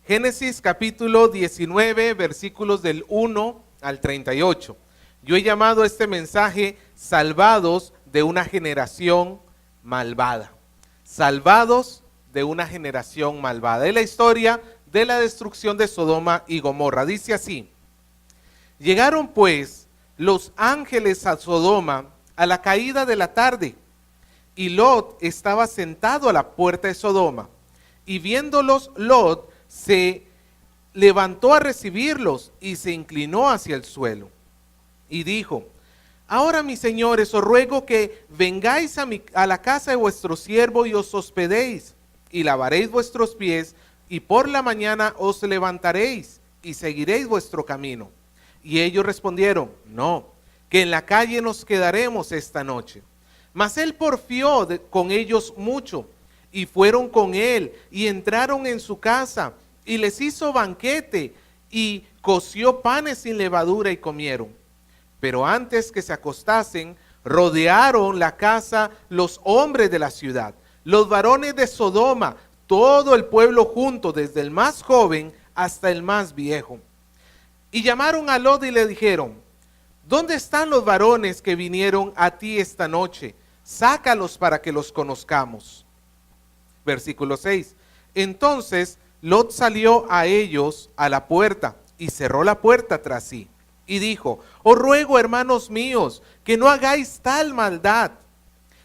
Génesis capítulo 19, versículos del 1 al 38. Yo he llamado este mensaje salvados de una generación malvada. Salvados de una generación malvada. Es la historia de la destrucción de Sodoma y Gomorra. Dice así: llegaron pues los ángeles a Sodoma a la caída de la tarde, y Lot estaba sentado a la puerta de Sodoma. Y viéndolos, Lot se levantó a recibirlos y se inclinó hacia el suelo. Y dijo: ahora, mis señores, os ruego que vengáis a la casa de vuestro siervo y os hospedéis, y lavaréis vuestros pies, y por la mañana os levantaréis y seguiréis vuestro camino. Y ellos respondieron: no, que en la calle nos quedaremos esta noche. Mas él porfió con ellos mucho, y fueron con él, y entraron en su casa, y les hizo banquete, y coció panes sin levadura, y comieron. Pero antes que se acostasen, rodearon la casa los hombres de la ciudad, los varones de Sodoma, todo el pueblo junto, desde el más joven hasta el más viejo. Y llamaron a Lot y le dijeron: ¿dónde están los varones que vinieron a ti esta noche? Sácalos para que los conozcamos. Versículo 6. Entonces Lot salió a ellos a la puerta y cerró la puerta tras sí. Y dijo: os ruego, hermanos míos, que no hagáis tal maldad.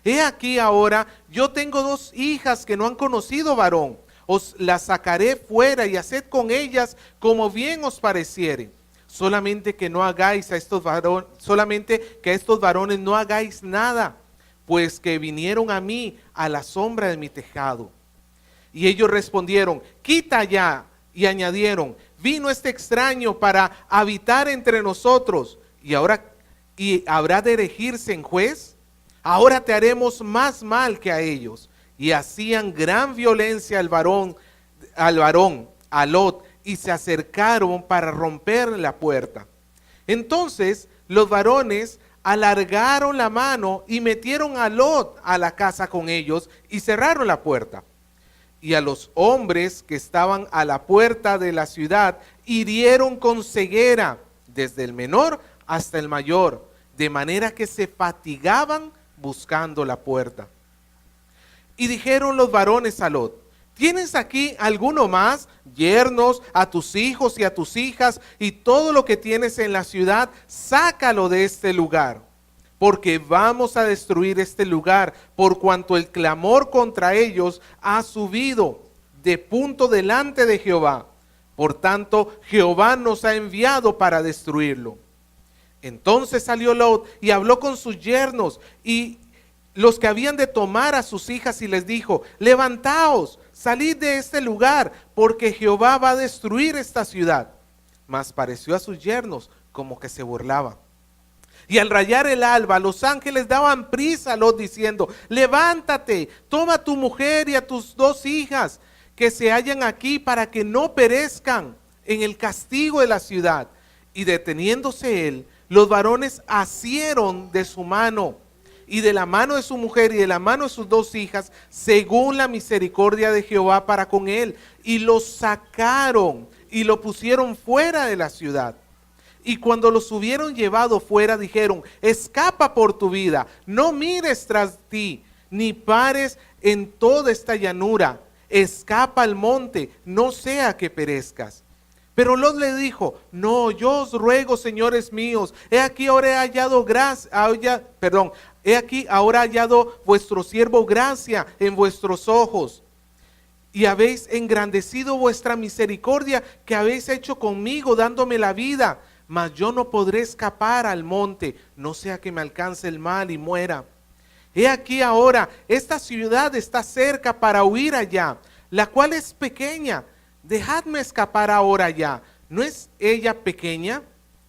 He aquí ahora, yo tengo 2 hijas que no han conocido varón. Os las sacaré fuera y haced con ellas como bien os pareciere. Solamente que no hagáis a estos varones, solamente que a estos varones no hagáis nada, pues que vinieron a mí a la sombra de mi tejado. Y ellos respondieron: quita ya. Y añadieron: vino este extraño para habitar entre nosotros, y habrá de erigirse en juez. Ahora te haremos más mal que a ellos. Y hacían gran violencia al varón, a Lot, y se acercaron para romper la puerta. Entonces los varones alargaron la mano y metieron a Lot a la casa con ellos y cerraron la puerta. Y a los hombres que estaban a la puerta de la ciudad hirieron con ceguera, desde el menor hasta el mayor, de manera que se fatigaban buscando la puerta. Y dijeron los varones a Lot: ¿tienes aquí alguno más, yernos, a tus hijos y a tus hijas, y todo lo que tienes en la ciudad? Sácalo de este lugar, porque vamos a destruir este lugar, por cuanto el clamor contra ellos ha subido de punto delante de Jehová. Por tanto, Jehová nos ha enviado para destruirlo. Entonces salió Lot y habló con sus yernos y los que habían de tomar a sus hijas, y les dijo: levantaos, salid de este lugar, porque Jehová va a destruir esta ciudad. Mas pareció a sus yernos como que se burlaba. Y al rayar el alba, los ángeles daban prisa a Lot diciendo: levántate, toma a tu mujer y a tus 2 hijas que se hallan aquí, para que no perezcan en el castigo de la ciudad. Y deteniéndose él, los varones asieron de su mano y de la mano de su mujer y de la mano de sus 2 hijas, según la misericordia de Jehová para con él, y lo sacaron y lo pusieron fuera de la ciudad. Y cuando los hubieron llevado fuera, dijeron: escapa por tu vida, no mires tras ti, ni pares en toda esta llanura, escapa al monte, no sea que perezcas. Pero Lot le dijo: no, yo os ruego, señores míos, he aquí ahora ha hallado vuestro siervo gracia en vuestros ojos, y habéis engrandecido vuestra misericordia que habéis hecho conmigo, dándome la vida. Mas yo no podré escapar al monte, no sea que me alcance el mal y muera. He aquí ahora, esta ciudad está cerca para huir allá, la cual es pequeña. Dejadme escapar ahora ya. ¿No es ella pequeña?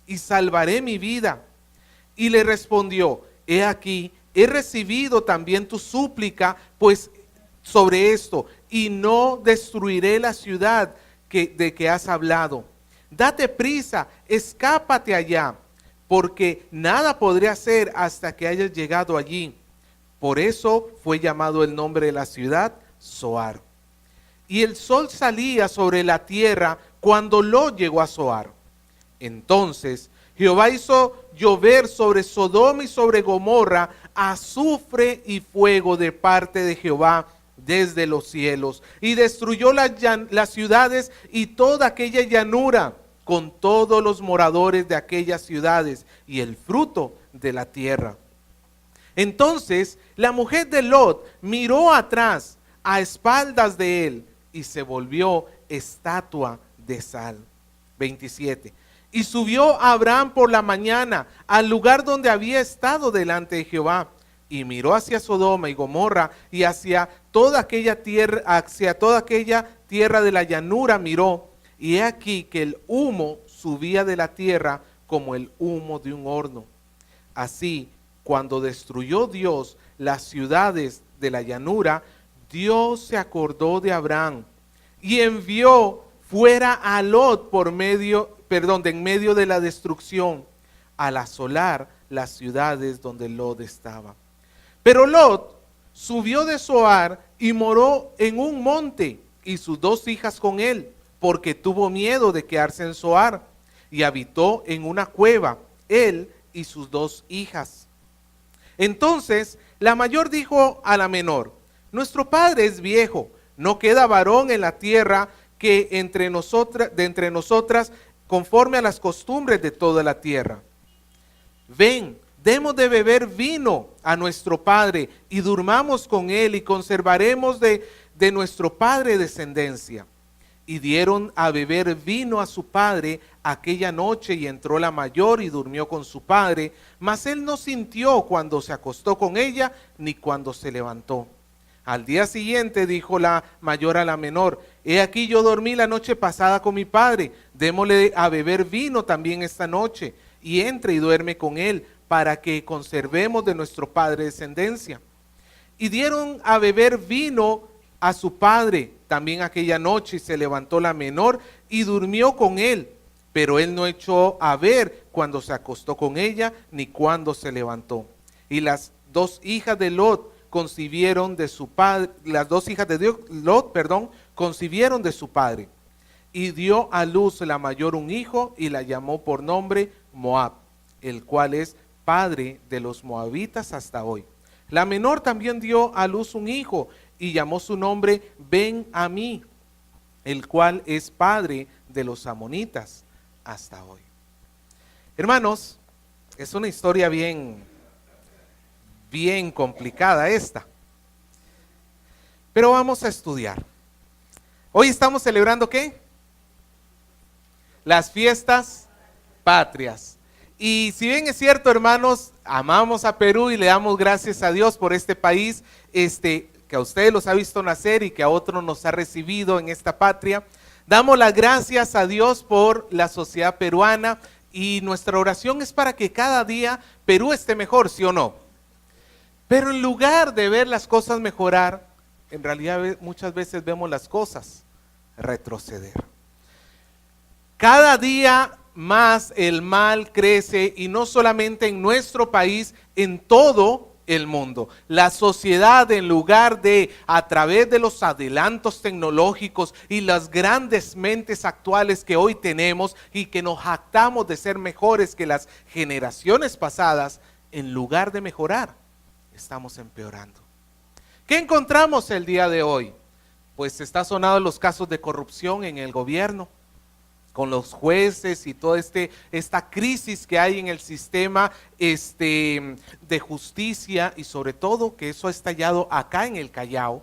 Y salvaré mi vida. Y le respondió: he aquí, he recibido también tu súplica, pues sobre esto, y no destruiré la ciudad de que has hablado. Date prisa, escápate allá, porque nada podré hacer hasta que hayas llegado allí. Por eso fue llamado el nombre de la ciudad Zoar. y el sol salía sobre la tierra cuando Lot llegó a Zoar. Entonces Jehová hizo llover sobre Sodoma y sobre Gomorra azufre y fuego de parte de Jehová desde los cielos, y destruyó las ciudades y toda aquella llanura, con todos los moradores de aquellas ciudades y el fruto de la tierra. Entonces la mujer de Lot miró atrás, a espaldas de él, y se volvió estatua de sal. 27. Y subió Abraham por la mañana al lugar donde había estado delante de Jehová, y miró hacia Sodoma y Gomorra y hacia toda aquella tierra de la llanura miró, y he aquí que el humo subía de la tierra como el humo de un horno. Así, cuando destruyó Dios las ciudades de la llanura, Dios se acordó de Abraham y envió fuera a Lot de en medio de la destrucción, al asolar las ciudades donde Lot estaba. Pero Lot subió de Zoar y moró en un monte, y sus 2 hijas con él, porque tuvo miedo de quedarse en Zoar, y habitó en una cueva, él y sus 2 hijas. Entonces la mayor dijo a la menor: nuestro padre es viejo, no queda varón en la tierra que de entre nosotras conforme a las costumbres de toda la tierra. Ven, demos de beber vino a nuestro padre y durmamos con él y conservaremos de nuestro padre descendencia. Y dieron a beber vino a su padre aquella noche, y entró la mayor y durmió con su padre, mas él no sintió cuando se acostó con ella ni cuando se levantó. Al día siguiente dijo la mayor a la menor: he aquí yo dormí la noche pasada con mi padre, démosle a beber vino también esta noche, y entre y duerme con él, para que conservemos de nuestro padre descendencia. Y dieron a beber vino a su padre también aquella noche, y se levantó la menor y durmió con él, pero él no echó a ver cuando se acostó con ella ni cuando se levantó. Y las 2 hijas de Lot concibieron de su padre, concibieron de su padre, y dio a luz la mayor un hijo, y la llamó por nombre Moab, el cual es padre de los moabitas hasta hoy. La menor también dio a luz un hijo, y llamó su nombre Ben-Amí, el cual es padre de los amonitas hasta hoy. Hermanos, es una historia bien complicada esta, pero vamos a estudiar. Hoy estamos celebrando ¿qué? Las fiestas patrias. Y si bien es cierto, hermanos, amamos a Perú y le damos gracias a Dios por este país, que a ustedes los ha visto nacer y que a otros nos ha recibido en esta patria. Damos las gracias a Dios por la sociedad peruana, y nuestra oración es para que cada día Perú esté mejor, ¿sí o no? Pero en lugar de ver las cosas mejorar, en realidad muchas veces vemos las cosas retroceder. Cada día más el mal crece, y no solamente en nuestro país, en todo el mundo. La sociedad, en lugar de, a través de los adelantos tecnológicos y las grandes mentes actuales que hoy tenemos y que nos jactamos de ser mejores que las generaciones pasadas, en lugar de mejorar, estamos empeorando. ¿Qué encontramos el día de hoy? Pues está sonado los casos de corrupción en el gobierno, con los jueces y toda esta crisis que hay en el sistema de justicia, y sobre todo que eso ha estallado acá en el Callao.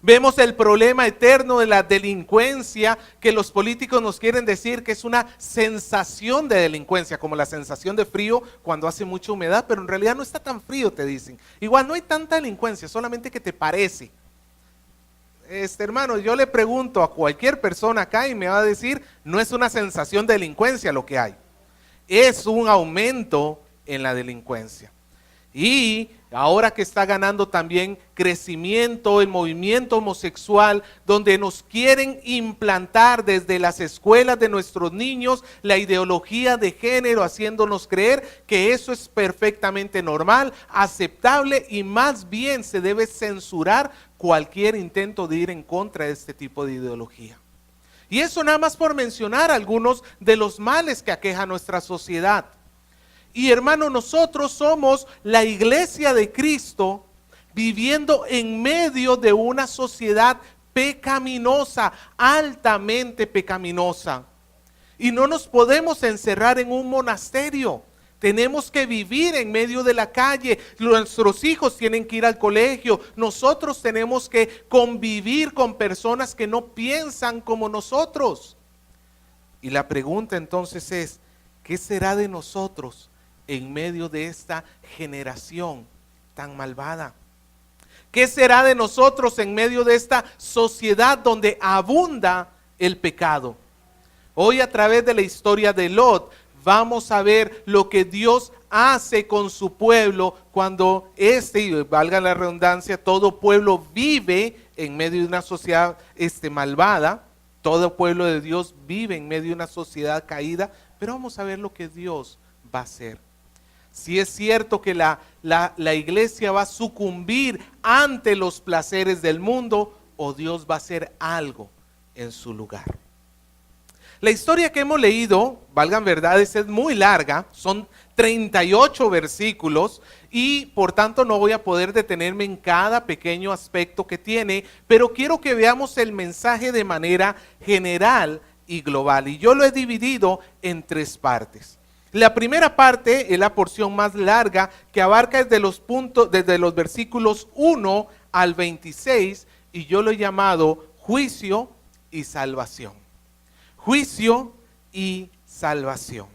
Vemos el problema eterno de la delincuencia, que los políticos nos quieren decir que es una sensación de delincuencia, como la sensación de frío cuando hace mucha humedad, pero en realidad no está tan frío, te dicen. Igual no hay tanta delincuencia, solamente que te parece. Hermano, yo le pregunto a cualquier persona acá y me va a decir: no es una sensación de delincuencia lo que hay, es un aumento en la delincuencia. Y ahora que está ganando también crecimiento el movimiento homosexual, donde nos quieren implantar desde las escuelas de nuestros niños la ideología de género, haciéndonos creer que eso es perfectamente normal, aceptable, y más bien se debe censurar cualquier intento de ir en contra de este tipo de ideología. Y eso nada más por mencionar algunos de los males que aqueja nuestra sociedad. Y hermano, nosotros somos la iglesia de Cristo viviendo en medio de una sociedad pecaminosa, altamente pecaminosa. Y no nos podemos encerrar en un monasterio. Tenemos que vivir en medio de la calle. Nuestros hijos tienen que ir al colegio. Nosotros tenemos que convivir con personas que no piensan como nosotros. Y la pregunta entonces es, ¿qué será de nosotros en medio de esta generación tan malvada? ¿Qué será de nosotros en medio de esta sociedad donde abunda el pecado? Hoy, a través de la historia de Lot, vamos a ver lo que Dios hace con su pueblo cuando y valga la redundancia, todo pueblo vive en medio de una sociedad malvada. Todo pueblo de Dios vive en medio de una sociedad caída, pero vamos a ver lo que Dios va a hacer. Si es cierto que la iglesia va a sucumbir ante los placeres del mundo, o Dios va a hacer algo en su lugar. La historia que hemos leído, valgan verdades, es muy larga, son 38 versículos y por tanto no voy a poder detenerme en cada pequeño aspecto que tiene, pero quiero que veamos el mensaje de manera general y global, y yo lo he dividido en 3 partes. La primera parte es la porción más larga, que abarca desde los versículos 1 al 26, y yo lo he llamado juicio y salvación. Juicio y salvación.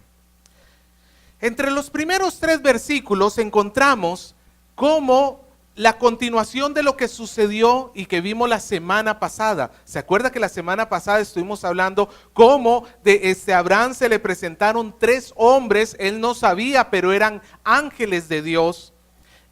Entre los primeros 3 versículos encontramos como la continuación de lo que sucedió y que vimos la semana pasada. ¿Se acuerda que la semana pasada estuvimos hablando cómo de Abraham se le presentaron 3 hombres, él no sabía, pero eran ángeles de Dios,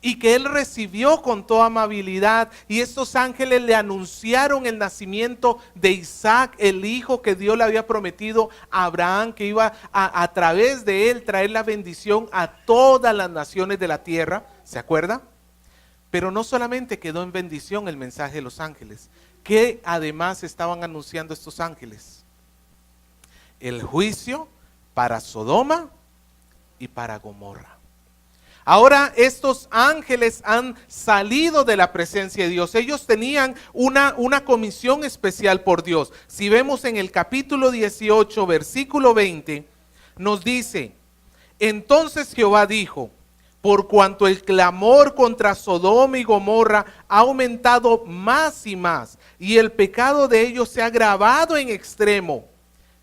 y que él recibió con toda amabilidad, y estos ángeles le anunciaron el nacimiento de Isaac, el hijo que Dios le había prometido a Abraham, que iba a través de él traer la bendición a todas las naciones de la tierra. ¿Se acuerda? Pero no solamente quedó en bendición el mensaje de los ángeles, ¿qué además estaban anunciando estos ángeles? El juicio para Sodoma y para Gomorra. Ahora estos ángeles han salido de la presencia de Dios. Ellos tenían una comisión especial por Dios. Si vemos en el capítulo 18, versículo 20, nos dice: entonces Jehová dijo, por cuanto el clamor contra Sodoma y Gomorra ha aumentado más y más, y el pecado de ellos se ha agravado en extremo,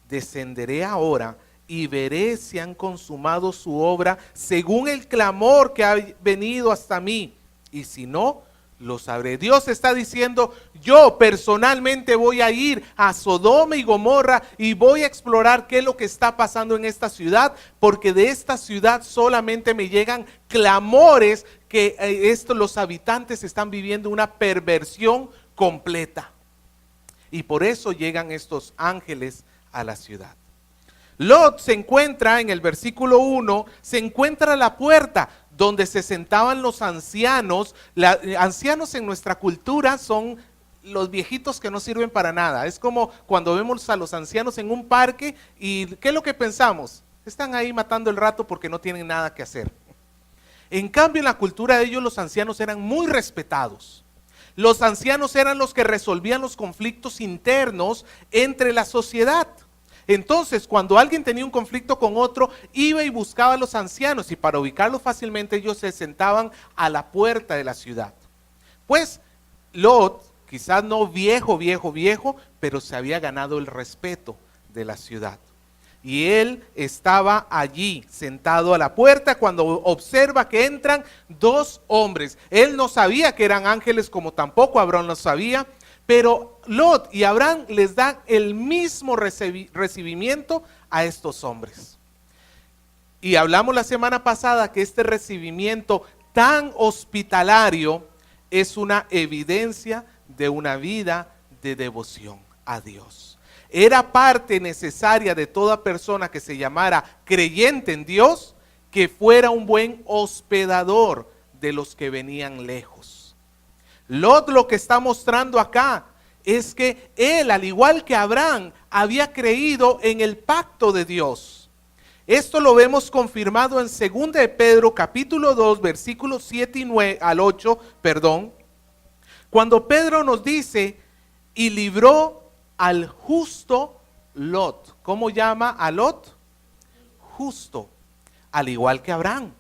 descenderé ahora y veré si han consumado su obra según el clamor que ha venido hasta mí, y si no, lo sabré. Dios está diciendo: yo personalmente voy a ir a Sodoma y Gomorra y voy a explorar qué es lo que está pasando en esta ciudad, porque de esta ciudad solamente me llegan clamores que los habitantes están viviendo una perversión completa, y por eso llegan estos ángeles a la ciudad. Lot se encuentra en el versículo 1, se encuentra a la puerta donde se sentaban los ancianos. Ancianos en nuestra cultura son los viejitos que no sirven para nada. Es como cuando vemos a los ancianos en un parque y ¿qué es lo que pensamos? Están ahí matando el rato porque no tienen nada que hacer. En cambio, en la cultura de ellos los ancianos eran muy respetados. Los ancianos eran los que resolvían los conflictos internos entre la sociedad. Entonces, cuando alguien tenía un conflicto con otro, iba y buscaba a los ancianos, y para ubicarlos fácilmente ellos se sentaban a la puerta de la ciudad. Pues Lot, quizás no viejo, pero se había ganado el respeto de la ciudad. Y él estaba allí sentado a la puerta cuando observa que entran 2 hombres. Él no sabía que eran ángeles, como tampoco Abraham lo sabía. Pero Lot y Abraham les dan el mismo recibimiento a estos hombres. Y hablamos la semana pasada que este recibimiento tan hospitalario es una evidencia de una vida de devoción a Dios. Era parte necesaria de toda persona que se llamara creyente en Dios, que fuera un buen hospedador de los que venían lejos. Lot lo que está mostrando acá es que él, al igual que Abraham, había creído en el pacto de Dios. Esto lo vemos confirmado en 2 de Pedro capítulo 2 versículos 7 y 9 al 8, cuando Pedro nos dice, y libró al justo Lot. ¿Cómo llama a Lot? Justo, al igual que Abraham.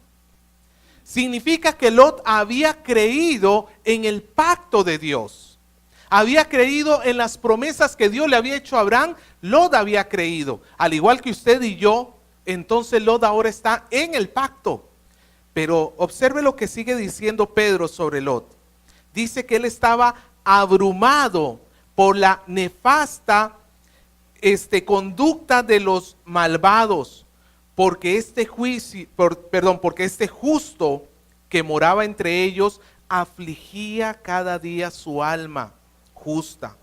Significa que Lot había creído en el pacto de Dios. Había creído en las promesas que Dios le había hecho a Abraham. Lot había creído, al igual que usted y yo. Entonces Lot ahora está en el pacto. Pero observe lo que sigue diciendo Pedro sobre Lot. Dice que él estaba abrumado por la nefasta conducta de los malvados, porque porque este justo que moraba entre ellos afligía cada día su alma justa,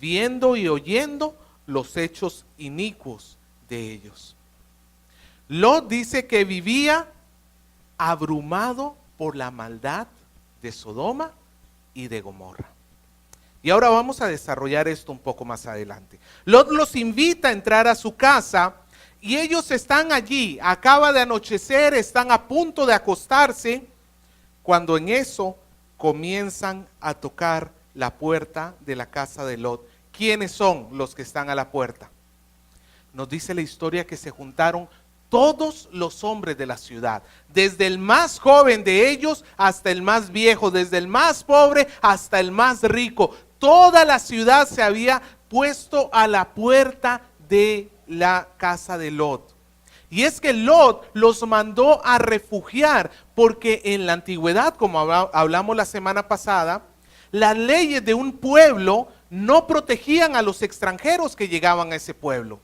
viendo y oyendo los hechos inicuos de ellos. Lot dice que vivía abrumado por la maldad de Sodoma y de Gomorra. Y ahora vamos a desarrollar esto un poco más adelante. Lot los invita a entrar a su casa y ellos están allí, acaba de anochecer, están a punto de acostarse, cuando en eso comienzan a tocar la puerta de la casa de Lot. ¿Quiénes son los que están a la puerta? Nos dice la historia que se juntaron todos los hombres de la ciudad, desde el más joven de ellos hasta el más viejo, desde el más pobre hasta el más rico. Toda la ciudad se había puesto a la puerta de la casa de Lot. Y es que Lot los mandó a refugiar, porque en la antigüedad, como hablamos la semana pasada, las leyes de un pueblo no protegían a los extranjeros que llegaban a ese pueblo.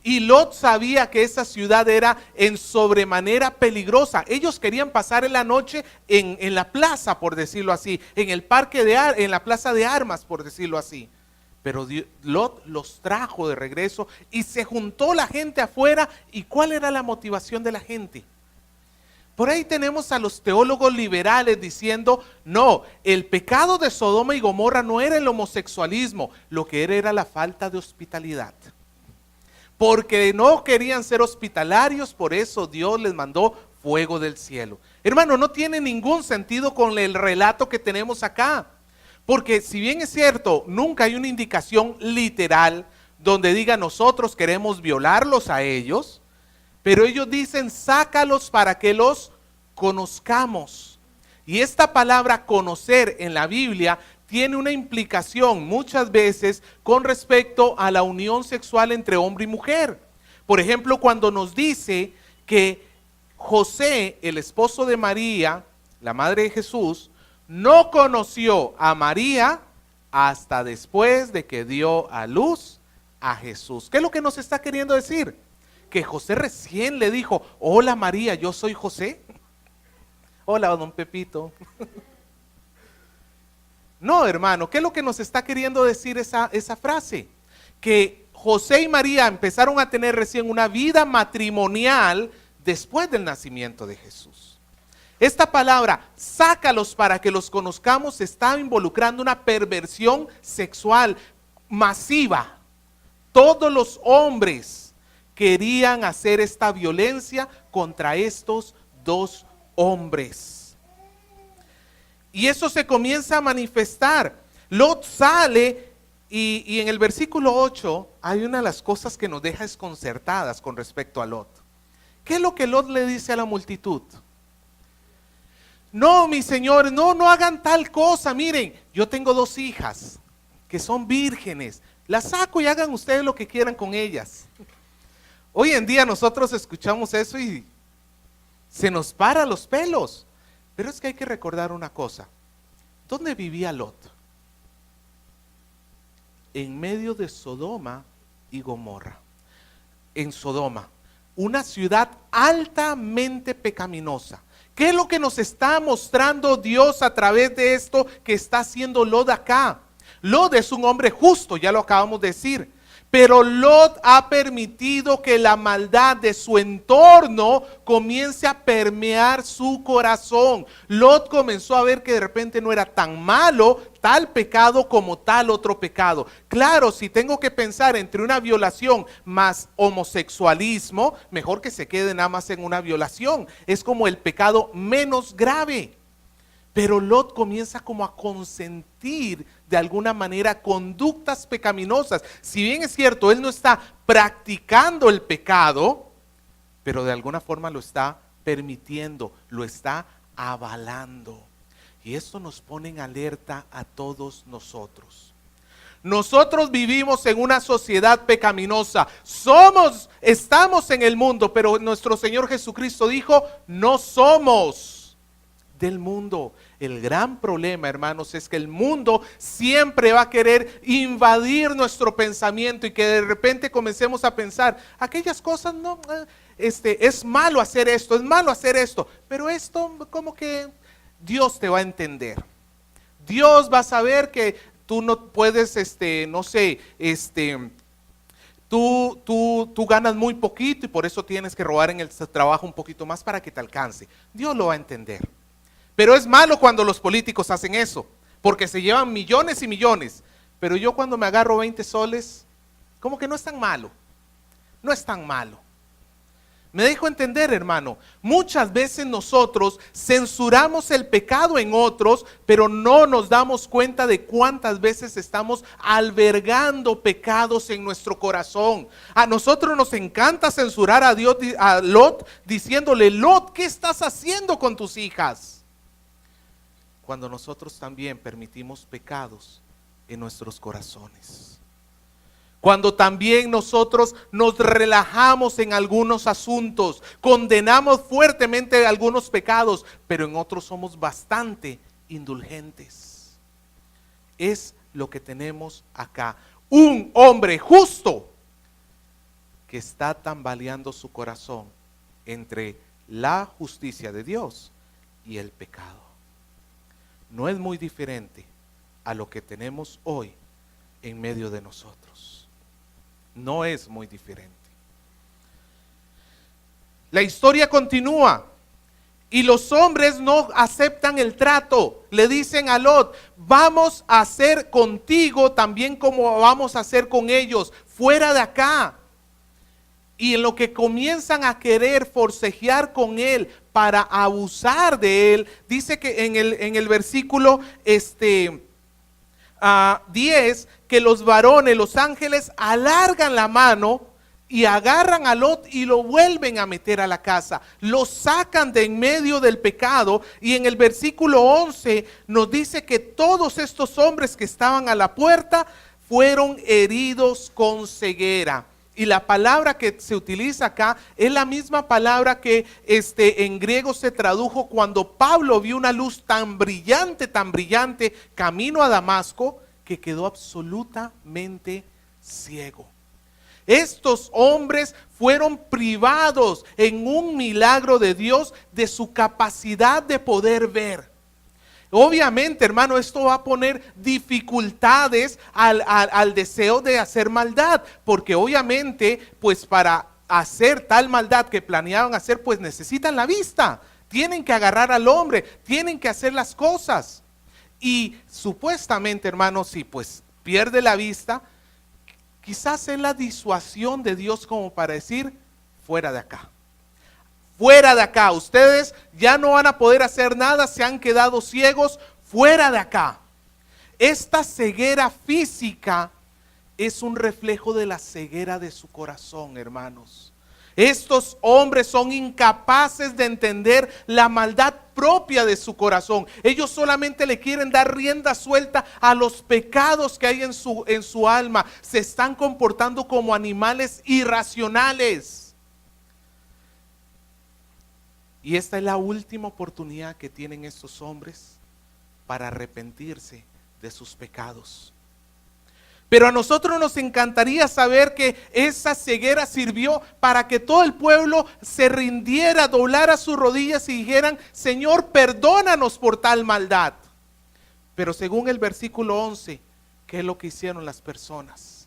Y Lot sabía que esa ciudad era en sobremanera peligrosa. Ellos querían pasar la noche en la plaza, por decirlo así, en el parque en la plaza de armas, por decirlo así. Pero Lot los trajo de regreso y se juntó la gente afuera. ¿Y cuál era la motivación de la gente? Por ahí tenemos a los teólogos liberales diciendo, no, el pecado de Sodoma y Gomorra no era el homosexualismo, lo que era la falta de hospitalidad. Porque no querían ser hospitalarios, por eso Dios les mandó fuego del cielo. Hermano, no tiene ningún sentido con el relato que tenemos acá. Porque si bien es cierto, nunca hay una indicación literal donde diga nosotros queremos violarlos a ellos, pero ellos dicen sácalos para que los conozcamos. Y esta palabra conocer en la Biblia tiene una implicación muchas veces con respecto a la unión sexual entre hombre y mujer. Por ejemplo, cuando nos dice que José, el esposo de María, la madre de Jesús, no conoció a María hasta después de que dio a luz a Jesús. ¿Qué es lo que nos está queriendo decir? Que José recién le dijo, hola María, yo soy José. Hola, don Pepito. No, hermano, ¿qué es lo que nos está queriendo decir esa frase? Que José y María empezaron a tener recién una vida matrimonial después del nacimiento de Jesús. Esta palabra, sácalos para que los conozcamos, está involucrando una perversión sexual masiva. Todos los hombres querían hacer esta violencia contra estos dos hombres. Y eso se comienza a manifestar. Lot sale y en el versículo 8 hay una de las cosas que nos deja desconcertadas con respecto a Lot. ¿Qué es lo que Lot le dice a la multitud? No, mis señores, no hagan tal cosa. Miren, yo tengo 2 hijas que son vírgenes. Las saco y hagan ustedes lo que quieran con ellas. Hoy en día nosotros escuchamos eso y se nos para los pelos. Pero es que hay que recordar una cosa. ¿Dónde vivía Lot? En medio de Sodoma y Gomorra. En Sodoma. una ciudad altamente pecaminosa. ¿Qué es lo que nos está mostrando Dios a través de esto que está haciendo Lot acá? Lot es un hombre justo, ya lo acabamos de decir. Pero Lot ha permitido que la maldad de su entorno comience a permear su corazón. Lot comenzó a ver que de repente no era tan malo tal pecado como tal otro pecado. Claro, si tengo que pensar entre una violación más homosexualismo, mejor que se quede nada más en una violación. Es como el pecado menos grave. Pero Lot comienza como a consentir de alguna manera conductas pecaminosas. Si bien es cierto, él no está practicando el pecado, pero de alguna forma lo está permitiendo, lo está avalando. Y esto nos pone en alerta a todos nosotros. Nosotros vivimos en una sociedad pecaminosa. Estamos en el mundo, pero nuestro Señor Jesucristo dijo, no somos del mundo. El gran problema, hermanos, es que el mundo siempre va a querer invadir nuestro pensamiento y que de repente comencemos a pensar, aquellas cosas no, es malo hacer esto, es malo hacer esto, pero esto como que Dios te va a entender. Dios va a saber que tú no puedes, no sé, Tú ganas muy poquito y por eso tienes que robar en el trabajo un poquito más para que te alcance. Dios lo va a entender. Pero es malo cuando los políticos hacen eso, porque se llevan millones y millones. Pero yo cuando me agarro 20 soles, como que no es tan malo. No es tan malo. Me dejo entender, hermano. Muchas veces nosotros censuramos el pecado en otros, pero no nos damos cuenta de cuántas veces estamos albergando pecados en nuestro corazón. A nosotros nos encanta censurar a Dios, a Lot, diciéndole, Lot, ¿qué estás haciendo con tus hijas? Cuando nosotros también permitimos pecados en nuestros corazones. Cuando también nosotros nos relajamos en algunos asuntos, condenamos fuertemente algunos pecados, pero en otros somos bastante indulgentes. Es lo que tenemos acá. Un hombre justo que está tambaleando su corazón entre la justicia de Dios y el pecado. No es muy diferente a lo que tenemos hoy en medio de nosotros. No es muy diferente. La historia continúa y los hombres no aceptan el trato. Le dicen a Lot, vamos a hacer contigo también como vamos a hacer con ellos, fuera de acá. Y en lo que comienzan a querer forcejear con él para abusar de él, dice que en el versículo 10, que los varones, los ángeles, alargan la mano y agarran a Lot y lo vuelven a meter a la casa. Lo sacan de en medio del pecado. Y en el versículo 11 nos dice que todos estos hombres que estaban a la puerta fueron heridos con ceguera. Y la palabra que se utiliza acá es la misma palabra que en griego se tradujo cuando Pablo vio una luz tan brillante, camino a Damasco, que quedó absolutamente ciego. Estos hombres fueron privados en un milagro de Dios de su capacidad de poder ver. Obviamente, hermano, esto va a poner dificultades al deseo de hacer maldad, porque obviamente, pues para hacer tal maldad que planeaban hacer, pues necesitan la vista, tienen que agarrar al hombre, tienen que hacer las cosas. Y supuestamente, hermano, si pues pierde la vista, quizás es la disuasión de Dios como para decir, fuera de acá. Fuera de acá, ustedes ya no van a poder hacer nada, se han quedado ciegos, fuera de acá. Esta ceguera física es un reflejo de la ceguera de su corazón, hermanos. Estos hombres son incapaces de entender la maldad propia de su corazón. Ellos solamente le quieren dar rienda suelta a los pecados que hay en su alma. Se están comportando como animales irracionales. Y esta es la última oportunidad que tienen estos hombres para arrepentirse de sus pecados. Pero a nosotros nos encantaría saber que esa ceguera sirvió para que todo el pueblo se rindiera, doblara sus rodillas y dijeran: Señor, perdónanos por tal maldad. Pero según el versículo 11, ¿qué es lo que hicieron las personas?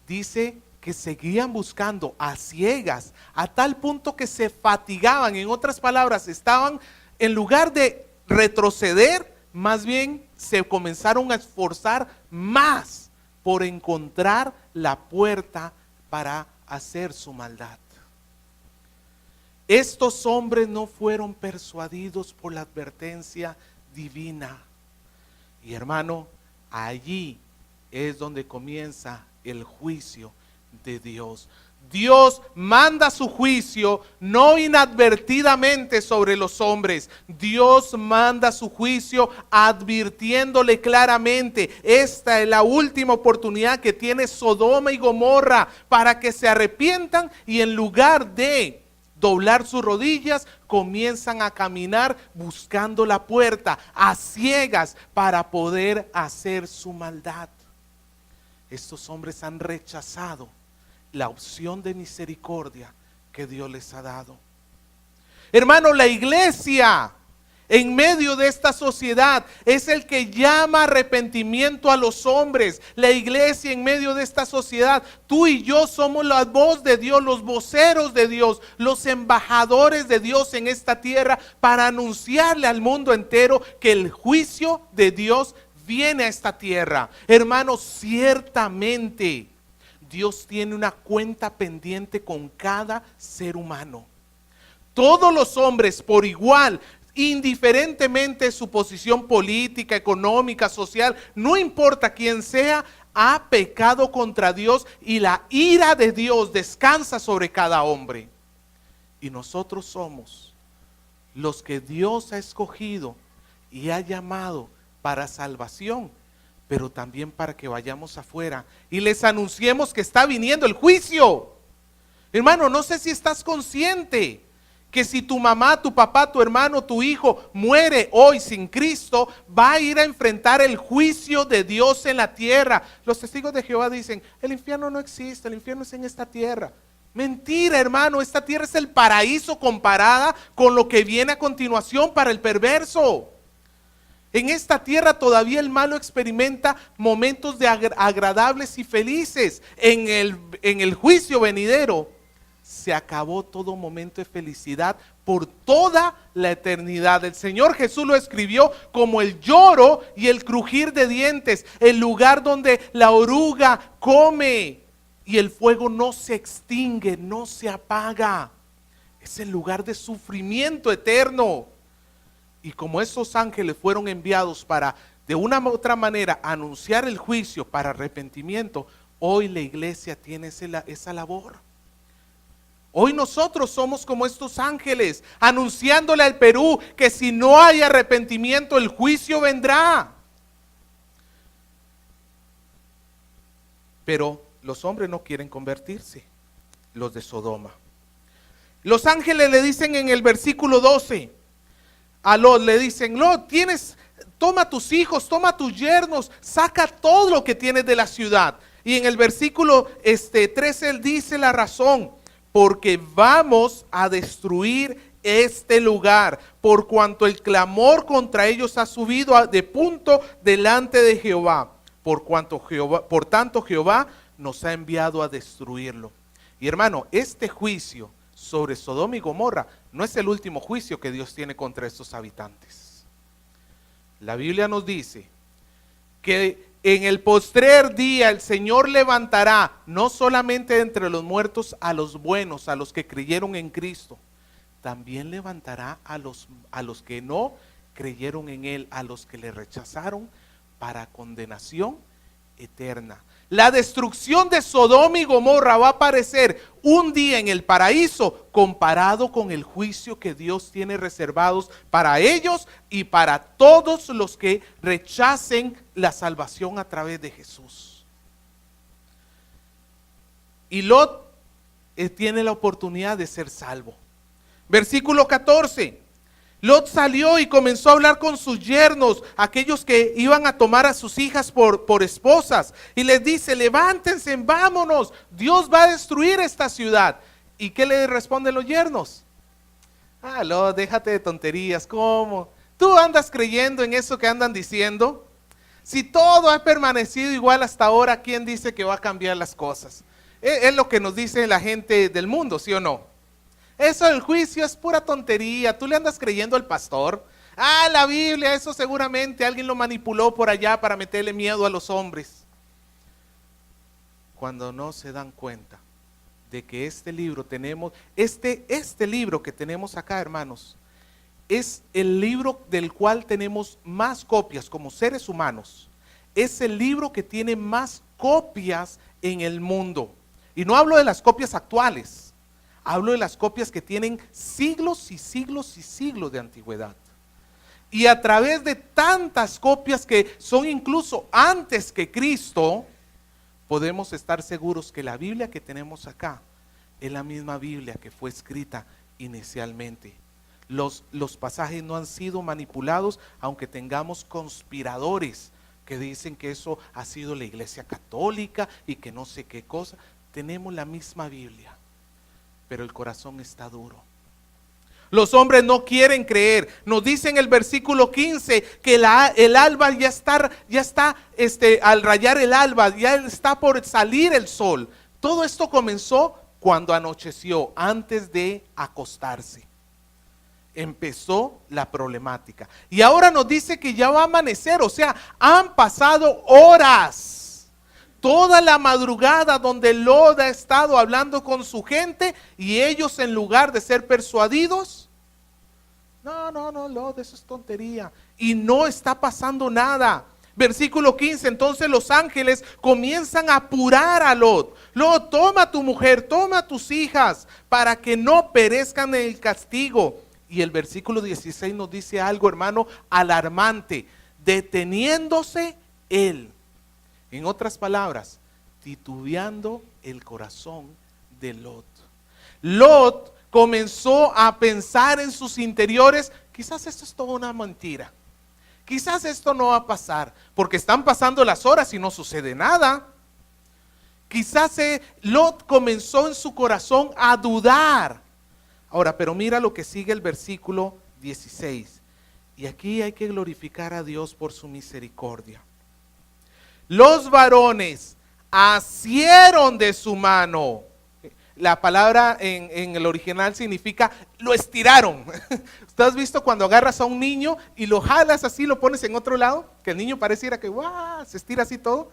Dice que seguían buscando a ciegas, a tal punto que se fatigaban. En otras palabras, estaban, en lugar de retroceder, más bien se comenzaron a esforzar más por encontrar la puerta para hacer su maldad. Estos hombres no fueron persuadidos por la advertencia divina. Y hermano, allí es donde comienza el juicio de Dios. Dios manda su juicio no inadvertidamente sobre los hombres. Dios manda su juicio advirtiéndole claramente: esta es la última oportunidad que tiene Sodoma y Gomorra para que se arrepientan, y en lugar de doblar sus rodillas, comienzan a caminar buscando la puerta a ciegas para poder hacer su maldad. Estos hombres han rechazado la opción de misericordia que Dios les ha dado. Hermano, la iglesia en medio de esta sociedad es el que llama arrepentimiento a los hombres. La iglesia en medio de esta sociedad, tú y yo somos la voz de Dios, los voceros de Dios, los embajadores de Dios en esta tierra, para anunciarle al mundo entero que el juicio de Dios viene a esta tierra. Hermanos, ciertamente Dios tiene una cuenta pendiente con cada ser humano. Todos los hombres por igual, indiferentemente de su posición política, económica, social, no importa quién sea, ha pecado contra Dios, y la ira de Dios descansa sobre cada hombre. Y nosotros somos los que Dios ha escogido y ha llamado para salvación, pero también para que vayamos afuera y les anunciemos que está viniendo el juicio. Hermano, no sé si estás consciente que si tu mamá, tu papá, tu hermano, tu hijo muere hoy sin Cristo, va a ir a enfrentar el juicio de Dios en la tierra. Los testigos de Jehová dicen: el infierno no existe, el infierno es en esta tierra. Mentira, hermano, esta tierra es el paraíso comparada con lo que viene a continuación para el perverso. En esta tierra todavía el malo experimenta momentos de agradables y felices. En el juicio venidero se acabó todo momento de felicidad por toda la eternidad. El Señor Jesús lo escribió como el lloro y el crujir de dientes, el lugar donde la oruga come y el fuego no se extingue, no se apaga. Es el lugar de sufrimiento eterno. Y como esos ángeles fueron enviados para, de una u otra manera, anunciar el juicio para arrepentimiento, hoy la iglesia tiene esa labor. Hoy nosotros somos como estos ángeles, anunciándole al Perú que si no hay arrepentimiento, el juicio vendrá. Pero los hombres no quieren convertirse, los de Sodoma. Los ángeles le dicen en el versículo 12, a Lot le dicen: Lot, toma tus hijos, toma tus yernos, saca todo lo que tienes de la ciudad. Y en el versículo 13 él dice la razón: porque vamos a destruir este lugar, por cuanto el clamor contra ellos ha subido de punto delante de Jehová, por tanto Jehová nos ha enviado a destruirlo. Y hermano, este juicio sobre Sodoma y Gomorra no es el último juicio que Dios tiene contra estos habitantes. La Biblia nos dice que en el postrer día el Señor levantará no solamente entre los muertos a los buenos, a los que creyeron en Cristo, también levantará a los que no creyeron en Él, a los que le rechazaron, para condenación eterna. La destrucción de Sodoma y Gomorra va a aparecer un día en el paraíso, comparado con el juicio que Dios tiene reservados para ellos y para todos los que rechacen la salvación a través de Jesús. Y Lot tiene la oportunidad de ser salvo. Versículo 14. Lot salió y comenzó a hablar con sus yernos, aquellos que iban a tomar a sus hijas por esposas, y les dice: levántense, vámonos, Dios va a destruir esta ciudad. ¿Y qué le responden los yernos? Ah, Lot, déjate de tonterías. ¿Cómo? ¿Tú andas creyendo en eso que andan diciendo? Si todo ha permanecido igual hasta ahora, ¿quién dice que va a cambiar las cosas? Es lo que nos dice la gente del mundo, ¿sí o no? Eso del juicio es pura tontería. Tú le andas creyendo al pastor. Ah, la Biblia, eso seguramente alguien lo manipuló por allá para meterle miedo a los hombres. Cuando no se dan cuenta de que este libro tenemos, este libro que tenemos acá, hermanos, es el libro del cual tenemos más copias como seres humanos. Es el libro que tiene más copias en el mundo. Y no hablo de las copias actuales. Hablo de las copias que tienen siglos y siglos y siglos de antigüedad. Y a través de tantas copias que son incluso antes que Cristo, podemos estar seguros que la Biblia que tenemos acá es la misma Biblia que fue escrita inicialmente. Los pasajes no han sido manipulados, aunque tengamos conspiradores que dicen que eso ha sido la Iglesia Católica y que no sé qué cosa. Tenemos la misma Biblia, pero el corazón está duro. Los hombres no quieren creer. Nos dice en el versículo 15 que el alba ya está al rayar el alba, ya está por salir el sol. Todo esto comenzó cuando anocheció, antes de acostarse. Empezó la problemática. Y ahora nos dice que ya va a amanecer, o sea, han pasado horas. Toda la madrugada donde Lot ha estado hablando con su gente y ellos, en lugar de ser persuadidos, no, Lot, eso es tontería. Y no está pasando nada. Versículo 15, entonces los ángeles comienzan a apurar a Lot. Lot, toma a tu mujer, toma a tus hijas, para que no perezcan en el castigo. Y el versículo 16 nos dice algo, hermano, alarmante. Deteniéndose él. En otras palabras, titubeando el corazón de Lot. Lot comenzó a pensar en sus interiores: quizás esto es toda una mentira. Quizás esto no va a pasar, porque están pasando las horas y no sucede nada. Quizás Lot comenzó en su corazón a dudar. Ahora, pero mira lo que sigue el versículo 16. Y aquí hay que glorificar a Dios por su misericordia. Los varones asieron de su mano. La palabra en el original significa lo estiraron. ¿Usted has visto cuando agarras a un niño y lo jalas así, lo pones en otro lado? Que el niño pareciera que se estira así todo.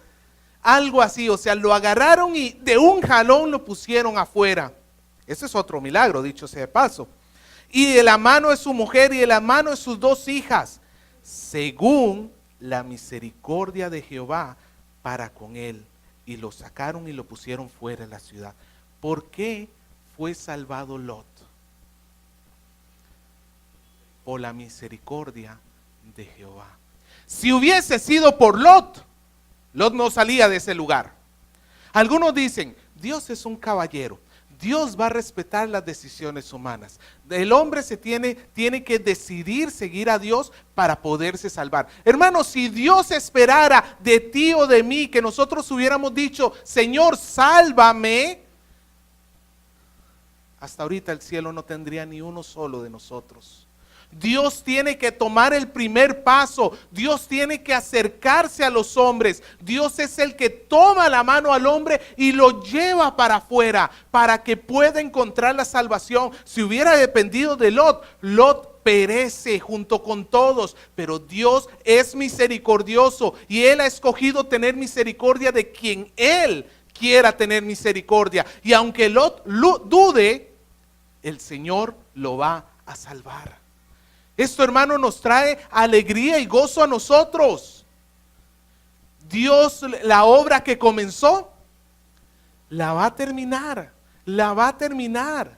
Algo así, o sea, lo agarraron y de un jalón lo pusieron afuera. Ese es otro milagro, dicho sea de paso. Y de la mano de su mujer y de la mano de sus dos hijas, según la misericordia de Jehová para con él, y lo sacaron y lo pusieron fuera de la ciudad. ¿Por qué fue salvado Lot? Por la misericordia de Jehová. Si hubiese sido por Lot, Lot no salía de ese lugar. Algunos dicen: Dios es un caballero, Dios va a respetar las decisiones humanas. El hombre tiene que decidir seguir a Dios para poderse salvar. Hermanos, si Dios esperara de ti o de mí que nosotros hubiéramos dicho: Señor, sálvame, hasta ahorita el cielo no tendría ni uno solo de nosotros. Dios tiene que tomar el primer paso. Dios tiene que acercarse a los hombres. Dios es el que toma la mano al hombre y lo lleva para afuera, para que pueda encontrar la salvación. Si hubiera dependido de Lot, Lot perece junto con todos, pero Dios es misericordioso y Él ha escogido tener misericordia de quien Él quiera tener misericordia. Y aunque Lot dude, el Señor lo va a salvar. Esto, hermano, nos trae alegría y gozo a nosotros. Dios, la obra que comenzó, la va a terminar. La va a terminar.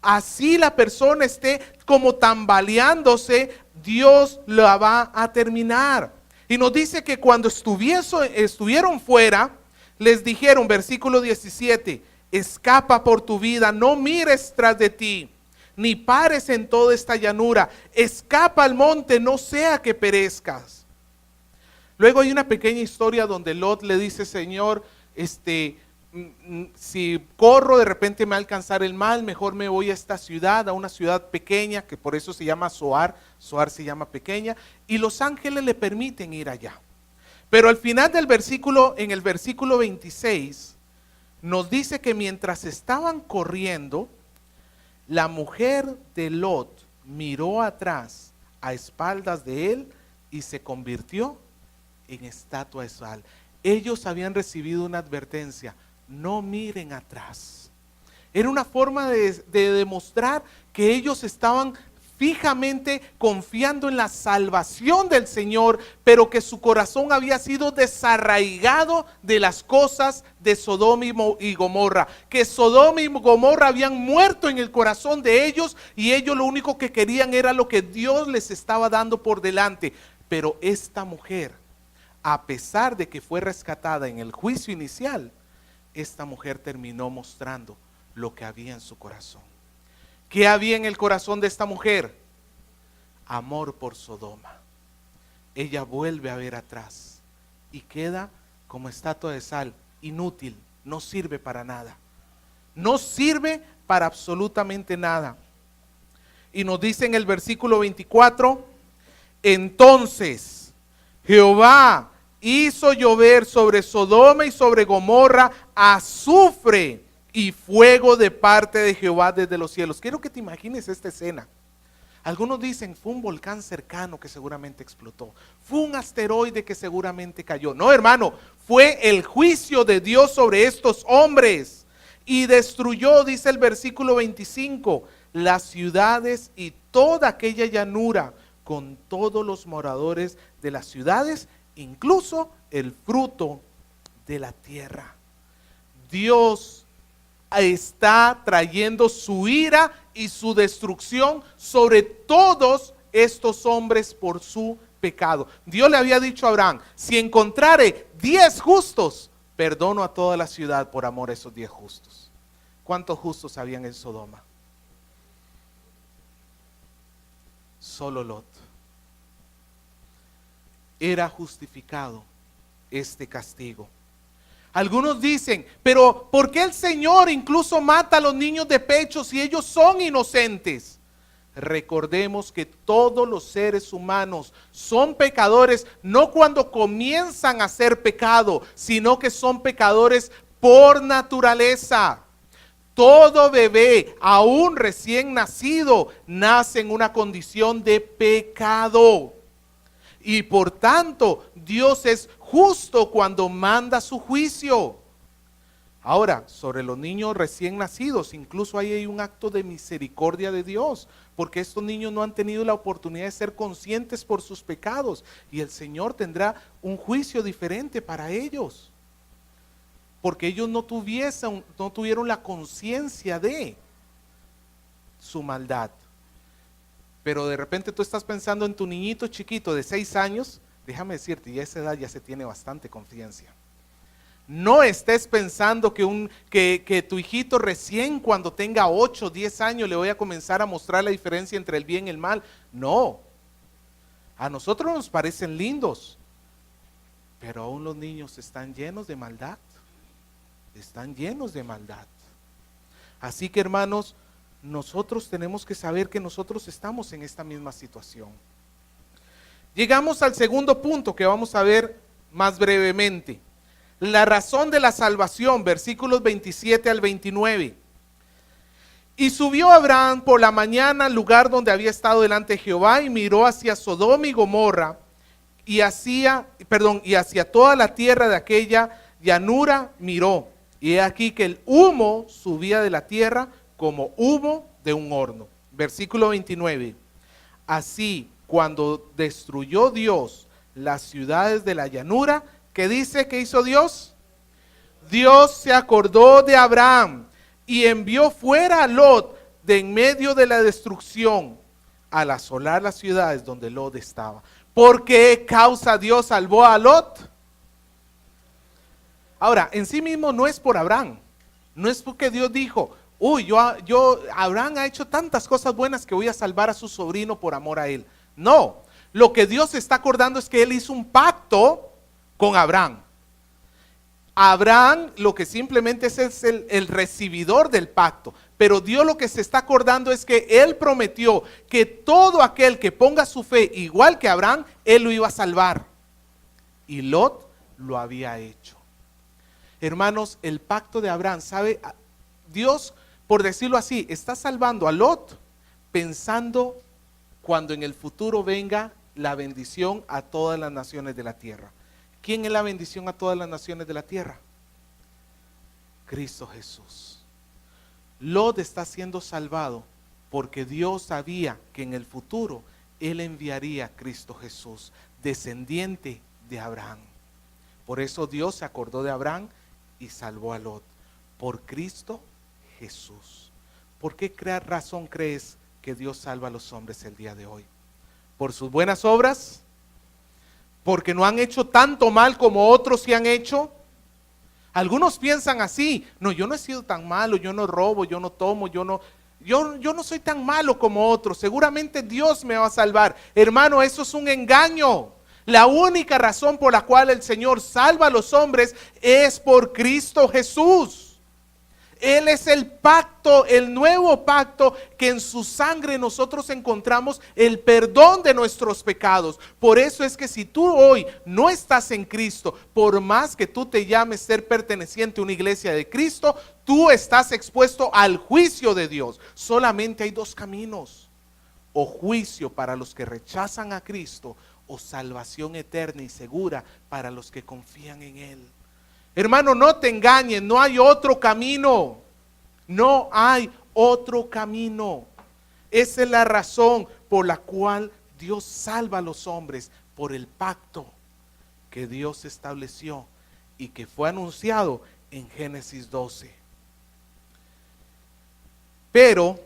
Así la persona esté como tambaleándose, Dios la va a terminar. Y nos dice que cuando estuvieron fuera, les dijeron, versículo 17, escapa por tu vida, no mires tras de ti. ni pares en toda esta llanura. Escapa al monte, no sea que perezcas. Luego hay una pequeña historia donde Lot le dice, Señor, si corro de repente me va a alcanzar el mal, mejor me voy a esta ciudad, a una ciudad pequeña, que por eso se llama Zoar. Zoar se llama pequeña, y los ángeles le permiten ir allá. Pero al final del versículo, en el versículo 26, nos dice que mientras estaban corriendo, la mujer de Lot miró atrás a espaldas de él y se convirtió en estatua de sal. Ellos habían recibido una advertencia: no miren atrás. Era una forma de demostrar que ellos estaban fijamente confiando en la salvación del Señor, pero que su corazón había sido desarraigado de las cosas de Sodoma y Gomorra, que Sodoma y Gomorra habían muerto en el corazón de ellos, y ellos lo único que querían era lo que Dios les estaba dando por delante. Pero esta mujer, a pesar de que fue rescatada en el juicio inicial, esta mujer terminó mostrando lo que había en su corazón. ¿Qué había en el corazón de esta mujer? Amor por Sodoma. Ella vuelve a ver atrás y queda como estatua de sal, inútil, no sirve para nada. No sirve para absolutamente nada. Y nos dice en el versículo 24, entonces Jehová hizo llover sobre Sodoma y sobre Gomorra azufre y fuego de parte de Jehová desde los cielos. Quiero que te imagines esta escena. Algunos dicen, fue un volcán cercano que seguramente explotó, fue un asteroide que seguramente cayó. No, hermano, fue el juicio de Dios sobre estos hombres. Y destruyó, dice el versículo 25, las ciudades y toda aquella llanura, con todos los moradores de las ciudades, incluso el fruto de la tierra. Dios está trayendo su ira y su destrucción sobre todos estos hombres por su pecado. Dios le había dicho a Abraham, si encontrare 10 justos, perdono a toda la ciudad por amor a esos 10 justos. ¿Cuántos justos habían en Sodoma? Solo Lot. Era justificado este castigo. Algunos dicen, pero ¿por qué el Señor incluso mata a los niños de pecho si ellos son inocentes? Recordemos que todos los seres humanos son pecadores, no cuando comienzan a hacer pecado, sino que son pecadores por naturaleza. Todo bebé, aún recién nacido, nace en una condición de pecado. Y por tanto, Dios es justo cuando manda su juicio. Ahora, sobre los niños recién nacidos, incluso ahí hay un acto de misericordia de Dios, porque estos niños no han tenido la oportunidad de ser conscientes por sus pecados, y el Señor tendrá un juicio diferente para ellos, porque ellos no tuvieron la conciencia de su maldad. Pero de repente tú estás pensando en tu niñito chiquito de 6 años, déjame decirte, ya a esa edad ya se tiene bastante confianza. No estés pensando que tu hijito recién cuando tenga 8 o 10 años le voy a comenzar a mostrar la diferencia entre el bien y el mal. No, a nosotros nos parecen lindos, pero aún los niños están llenos de maldad. Están llenos de maldad. Así que, hermanos, nosotros tenemos que saber que nosotros estamos en esta misma situación. Llegamos al segundo punto que vamos a ver más brevemente. La razón de la salvación, versículos 27 al 29. Y subió Abraham por la mañana al lugar donde había estado delante de Jehová y miró hacia Sodoma y Gomorra y hacia toda la tierra de aquella llanura miró. Y he aquí que el humo subía de la tierra como humo de un horno. Versículo 29. Así, cuando destruyó Dios las ciudades de la llanura, ¿qué dice que hizo Dios? Dios se acordó de Abraham y envió fuera a Lot de en medio de la destrucción al asolar las ciudades donde Lot estaba. ¿Por qué causa Dios salvó a Lot? Ahora, en sí mismo no es por Abraham, no es porque Dios dijo, uy, Abraham ha hecho tantas cosas buenas que voy a salvar a su sobrino por amor a él. No, lo que Dios está acordando es que él hizo un pacto con Abraham. Abraham lo que simplemente es el recibidor del pacto, pero Dios lo que se está acordando es que él prometió que todo aquel que ponga su fe igual que Abraham, él lo iba a salvar. Y Lot lo había hecho. Hermanos, el pacto de Abraham, ¿sabe? Dios, por decirlo así, está salvando a Lot pensando cuando en el futuro venga la bendición a todas las naciones de la tierra. ¿Quién es la bendición a todas las naciones de la tierra? Cristo Jesús. Lot está siendo salvado porque Dios sabía que en el futuro Él enviaría a Cristo Jesús, descendiente de Abraham. Por eso Dios se acordó de Abraham y salvó a Lot, por Cristo Jesús. ¿Por qué razón crees que Dios salva a los hombres el día de hoy? ¿Por sus buenas obras? ¿Porque no han hecho tanto mal como otros sí han hecho? Algunos piensan así: no, yo no he sido tan malo, yo no robo, yo no tomo, yo no soy tan malo como otros, seguramente Dios me va a salvar. Hermano, eso es un engaño. La única razón por la cual el Señor salva a los hombres es por Cristo Jesús. Él es el pacto, el nuevo pacto, que en su sangre nosotros encontramos el perdón de nuestros pecados. Por eso es que si tú hoy no estás en Cristo, por más que tú te llames ser perteneciente a una iglesia de Cristo, tú estás expuesto al juicio de Dios. Solamente hay dos caminos: o juicio para los que rechazan a Cristo, o salvación eterna y segura para los que confían en Él. Hermano, no te engañes, no hay otro camino. No hay otro camino. Esa es la razón por la cual Dios salva a los hombres, por el pacto que Dios estableció y que fue anunciado en Génesis 12. Pero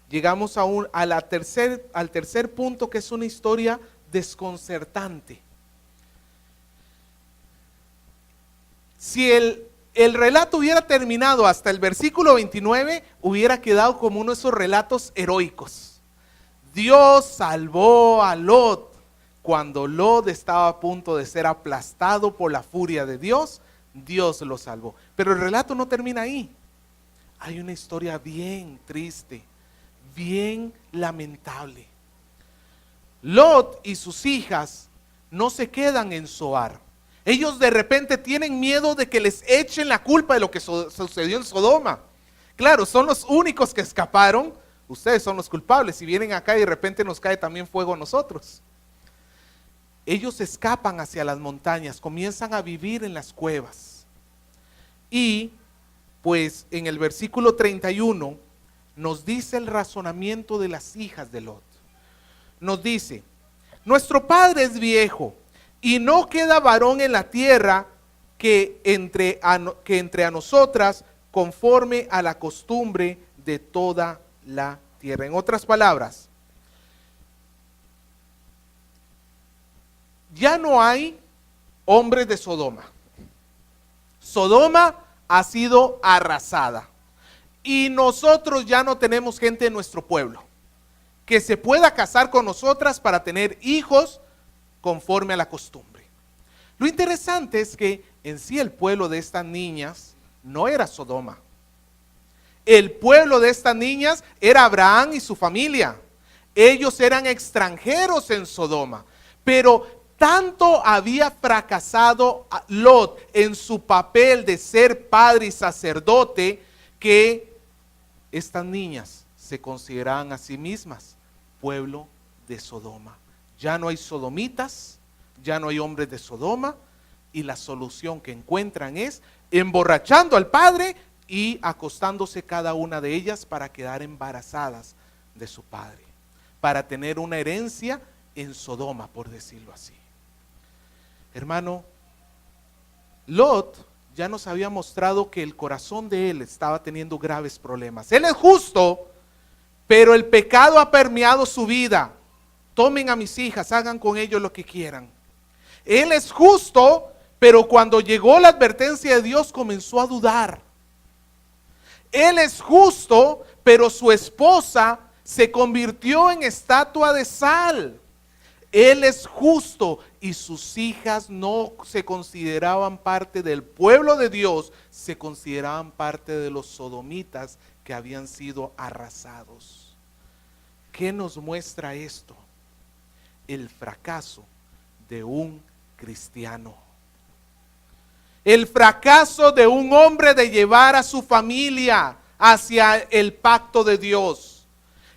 llegamos al tercer punto, que es una historia desconcertante. Si el relato hubiera terminado hasta el versículo 29, hubiera quedado como uno de esos relatos heroicos. Dios salvó a Lot cuando Lot estaba a punto de ser aplastado por la furia de Dios. Dios lo salvó. Pero el relato no termina ahí. Hay una historia bien triste, bien lamentable. Lot y sus hijas no se quedan en Zoar. Ellos de repente tienen miedo de que les echen la culpa de lo que sucedió en Sodoma. Claro, son los únicos que escaparon. Ustedes son los culpables. Si vienen acá y de repente nos cae también fuego a nosotros. Ellos escapan hacia las montañas, comienzan a vivir en las cuevas. Y pues en el versículo 31 nos dice el razonamiento de las hijas de Lot. Nos dice: nuestro padre es viejo y no queda varón en la tierra que entre a nosotras, conforme a la costumbre de toda la tierra. En otras palabras, ya no hay hombres de Sodoma. Sodoma ha sido arrasada y nosotros ya no tenemos gente en nuestro pueblo que se pueda casar con nosotras para tener hijos conforme a la costumbre. Lo interesante es que en sí el pueblo de estas niñas no era Sodoma. El pueblo de estas niñas era Abraham y su familia. Ellos eran extranjeros en Sodoma, pero tanto había fracasado Lot en su papel de ser padre y sacerdote, que estas niñas se consideraban a sí mismas pueblo de Sodoma. Ya no hay sodomitas, ya no hay hombres de Sodoma, y la solución que encuentran es emborrachando al padre y acostándose cada una de ellas para quedar embarazadas de su padre, para tener una herencia en Sodoma, por decirlo así. Hermano, Lot ya nos había mostrado que el corazón de él estaba teniendo graves problemas. Él es justo, pero el pecado ha permeado su vida. Tomen a mis hijas, hagan con ellos lo que quieran. Él es justo, pero cuando llegó la advertencia de Dios comenzó a dudar. Él es justo, pero su esposa se convirtió en estatua de sal. Él es justo y sus hijas no se consideraban parte del pueblo de Dios, se consideraban parte de los sodomitas que habían sido arrasados. ¿Qué nos muestra esto? El fracaso de un cristiano. El fracaso de un hombre de llevar a su familia hacia el pacto de Dios.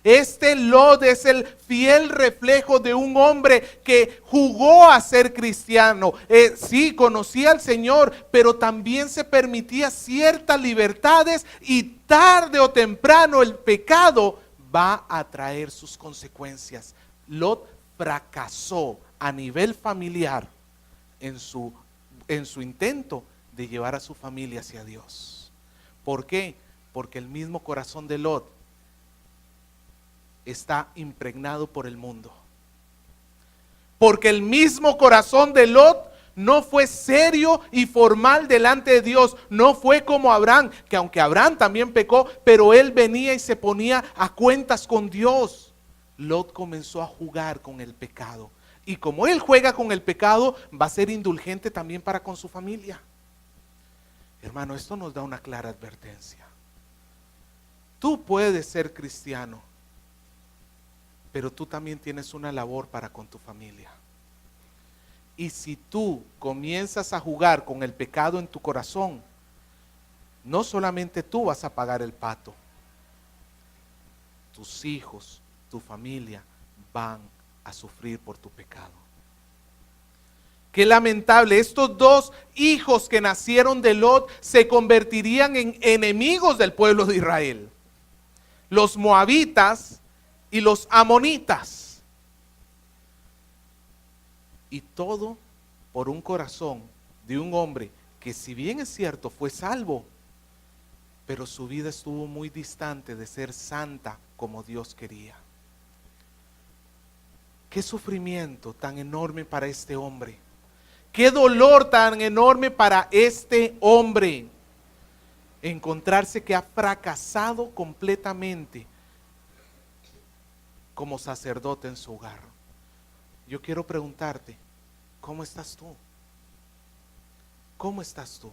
Este Lot es el fiel reflejo de un hombre que jugó a ser cristiano. Sí, conocía al Señor, pero también se permitía ciertas libertades y tarde o temprano el pecado va a traer sus consecuencias. Lot fracasó a nivel familiar en su intento de llevar a su familia hacia Dios. ¿Por qué? Porque el mismo corazón de Lot está impregnado por el mundo. Porque el mismo corazón de Lot no fue serio y formal delante de Dios. No fue como Abraham, que aunque Abraham también pecó, pero él venía y se ponía a cuentas con Dios. Lot comenzó a jugar con el pecado. Y como él juega con el pecado, va a ser indulgente también para con su familia. Hermano, esto nos da una clara advertencia. Tú puedes ser cristiano, pero tú también tienes una labor para con tu familia. Y si tú comienzas a jugar con el pecado en tu corazón, no solamente tú vas a pagar el pato, tus hijos, tu familia van a sufrir por tu pecado. Qué lamentable, estos dos hijos que nacieron de Lot se convertirían en enemigos del pueblo de Israel. Los moabitas y los amonitas. Y todo por un corazón de un hombre que, si bien es cierto, fue salvo, pero su vida estuvo muy distante de ser santa como Dios quería. Qué sufrimiento tan enorme para este hombre. Qué dolor tan enorme para este hombre. Encontrarse que ha fracasado completamente como sacerdote en su hogar. Yo quiero preguntarte, ¿cómo estás tú? ¿Cómo estás tú?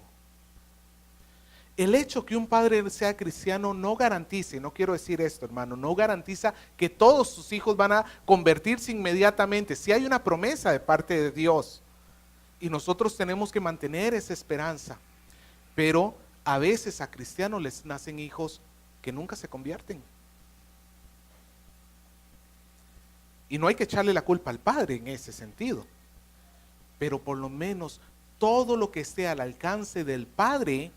El hecho que un padre sea cristiano no garantiza, y no quiero decir esto, hermano, no garantiza que todos sus hijos van a convertirse inmediatamente. Sí hay una promesa de parte de Dios y nosotros tenemos que mantener esa esperanza, pero a veces a cristianos les nacen hijos que nunca se convierten. Y no hay que echarle la culpa al padre en ese sentido, pero por lo menos todo lo que esté al alcance del padre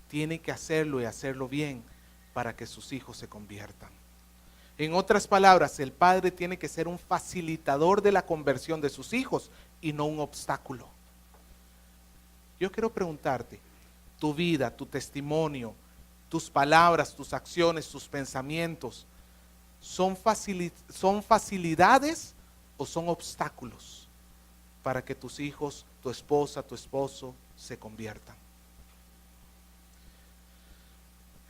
tiene que hacerlo y hacerlo bien para que sus hijos se conviertan. En otras palabras, el padre tiene que ser un facilitador de la conversión de sus hijos y no un obstáculo. Yo quiero preguntarte, tu vida, tu testimonio, tus palabras, tus acciones, tus pensamientos, ¿son facilidades o son obstáculos para que tus hijos, tu esposa, tu esposo se conviertan?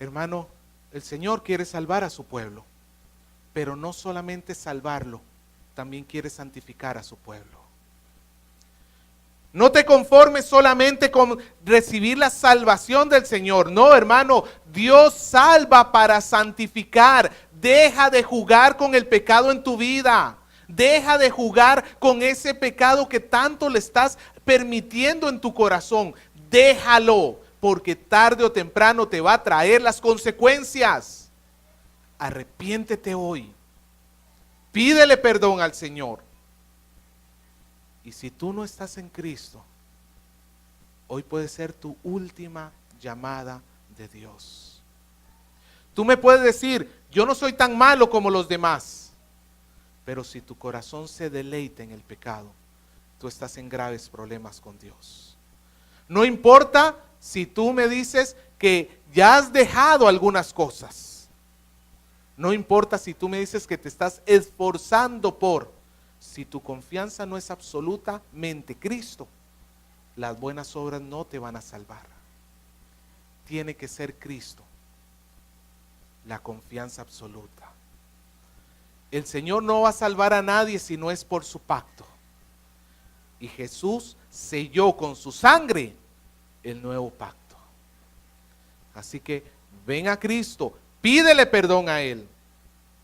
Hermano, el Señor quiere salvar a su pueblo, pero no solamente salvarlo, también quiere santificar a su pueblo. No te conformes solamente con recibir la salvación del Señor. No, hermano, Dios salva para santificar. Deja de jugar con el pecado en tu vida. Deja de jugar con ese pecado que tanto le estás permitiendo en tu corazón. Déjalo, porque tarde o temprano te va a traer las consecuencias. Arrepiéntete hoy. Pídele perdón al Señor. Y si tú no estás en Cristo, hoy puede ser tu última llamada de Dios. Tú me puedes decir, yo no soy tan malo como los demás, pero si tu corazón se deleita en el pecado, tú estás en graves problemas con Dios. No importa si tú me dices que ya has dejado algunas cosas. No importa si tú me dices que te estás esforzando por. Si tu confianza no es absolutamente Cristo, las buenas obras no te van a salvar. Tiene que ser Cristo la confianza absoluta. El Señor no va a salvar a nadie si no es por su pacto. Y Jesús selló con su sangre el nuevo pacto. Así que ven a Cristo, pídele perdón a Él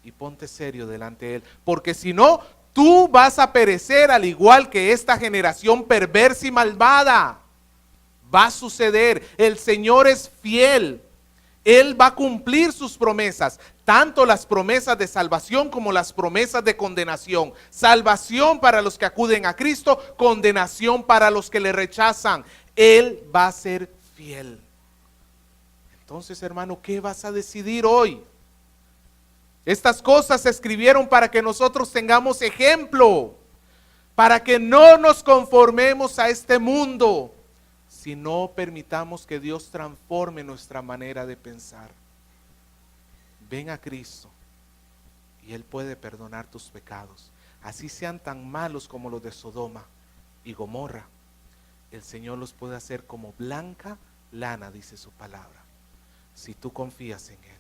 y ponte serio delante de Él. Porque si no, tú vas a perecer al igual que esta generación perversa y malvada. Va a suceder. El Señor es fiel. Él va a cumplir sus promesas, tanto las promesas de salvación como las promesas de condenación. Salvación para los que acuden a Cristo, condenación para los que le rechazan. Él va a ser fiel. Entonces, hermano, ¿qué vas a decidir hoy? Estas cosas se escribieron para que nosotros tengamos ejemplo, para que no nos conformemos a este mundo, si no permitamos que Dios transforme nuestra manera de pensar. Ven a Cristo y Él puede perdonar tus pecados, así sean tan malos como los de Sodoma y Gomorra. El Señor los puede hacer como blanca lana, dice su palabra, si tú confías en Él.